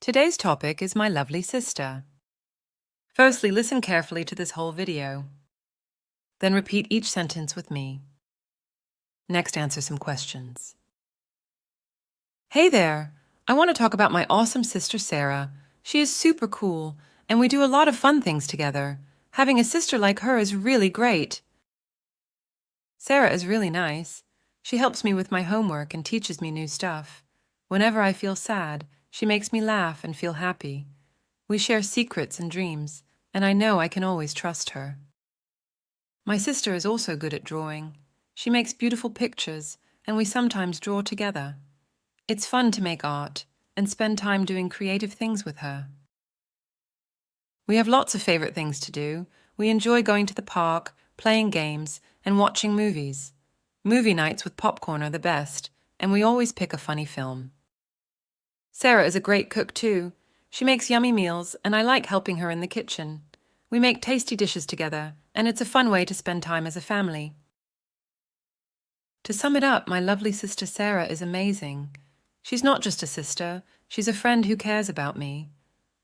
Today's topic is my lovely sister. Firstly, listen carefully to this whole video. Then repeat each sentence with me. Next, answer some questions. Hey there! I want to talk about my awesome sister Sarah. She is super cool, and we do a lot of fun things together. Having a sister like her is really great. Sarah is really nice. She helps me with my homework and teaches me new stuff. Whenever I feel sad, she makes me laugh and feel happy. We share secrets and dreams, and I know I can always trust her. My sister is also good at drawing. She makes beautiful pictures, and we sometimes draw together. It's fun to make art and spend time doing creative things with her. We have lots of favorite things to do. We enjoy going to the park, playing games, and watching movies. Movie nights with popcorn are the best, and we always pick a funny film. Sarah is a great cook too. She makes yummy meals, and I like helping her in the kitchen. We make tasty dishes together, and it's a fun way to spend time as a family. To sum it up, my lovely sister Sarah is amazing. She's not just a sister, she's a friend who cares about me.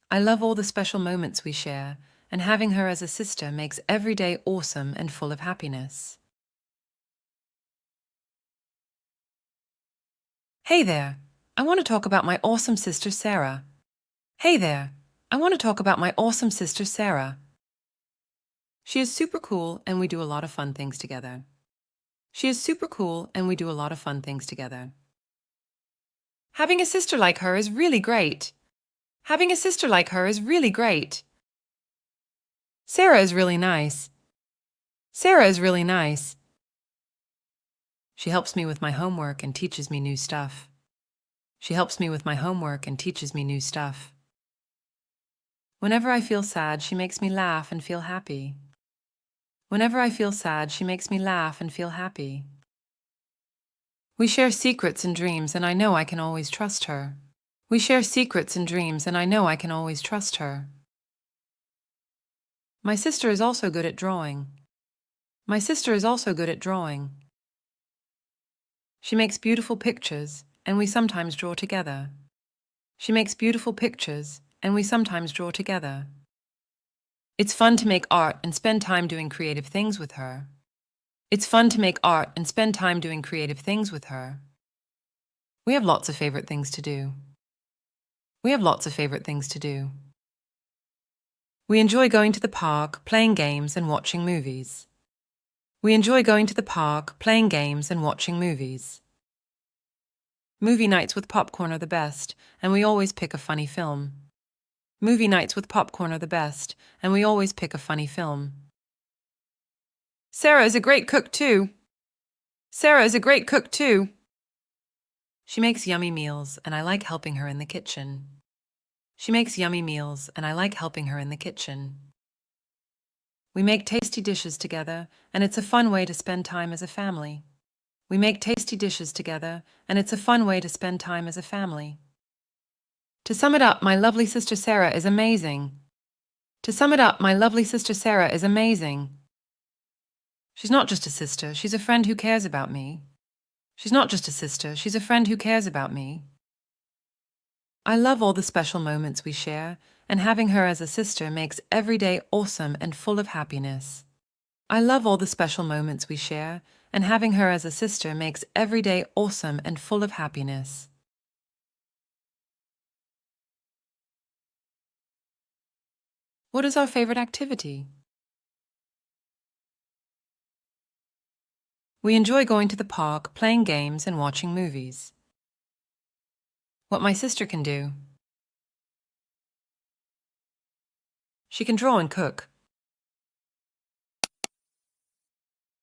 I love all the special moments we share, and having her as a sister makes every day awesome and full of happiness. Hey there! I want to talk about my awesome sister Sarah. Hey there! I want to talk about my awesome sister Sarah. She is super cool and we do a lot of fun things together. She is super cool and we do a lot of fun things together. Having a sister like her is really great. Having a sister like her is really great. Sarah is really nice. Sarah is really nice. She helps me with my homework and teaches me new stuff. She helps me with my homework and teaches me new stuff. Whenever I feel sad, she makes me laugh and feel happy. Whenever I feel sad, she makes me laugh and feel happy. We share secrets and dreams, and I know I can always trust her. We share secrets and dreams, and I know I can always trust her. My sister is also good at drawing. My sister is also good at drawing. She makes beautiful pictures, and we sometimes draw together. She makes beautiful pictures, and we sometimes draw together. It's fun to make art and spend time doing creative things with her. It's fun to make art and spend time doing creative things with her. We have lots of favorite things to do. We have lots of favorite things to do. We enjoy going to the park, playing games, and watching movies. We enjoy going to the park, playing games, and watching movies. Movie nights with popcorn are the best, and we always pick a funny film. Movie nights with popcorn are the best, and we always pick a funny film. Sarah is a great cook too. Sarah is a great cook too. She makes yummy meals, and I like helping her in the kitchen. She makes yummy meals, and I like helping her in the kitchen. We make tasty dishes together, and it's a fun way to spend time as a family. We make tasty dishes together, and it's a fun way to spend time as a family. To sum it up, my lovely sister Sarah is amazing. To sum it up, my lovely sister Sarah is amazing. She's not just a sister, she's a friend who cares about me. She's not just a sister, she's a friend who cares about me. I love all the special moments we share, and having her as a sister makes every day awesome and full of happiness. I love all the special moments we share, and having her as a sister makes every day awesome and full of happiness. What is our favorite activity? We enjoy going to the park, playing games, and watching movies. What my sister can do? She can draw and cook.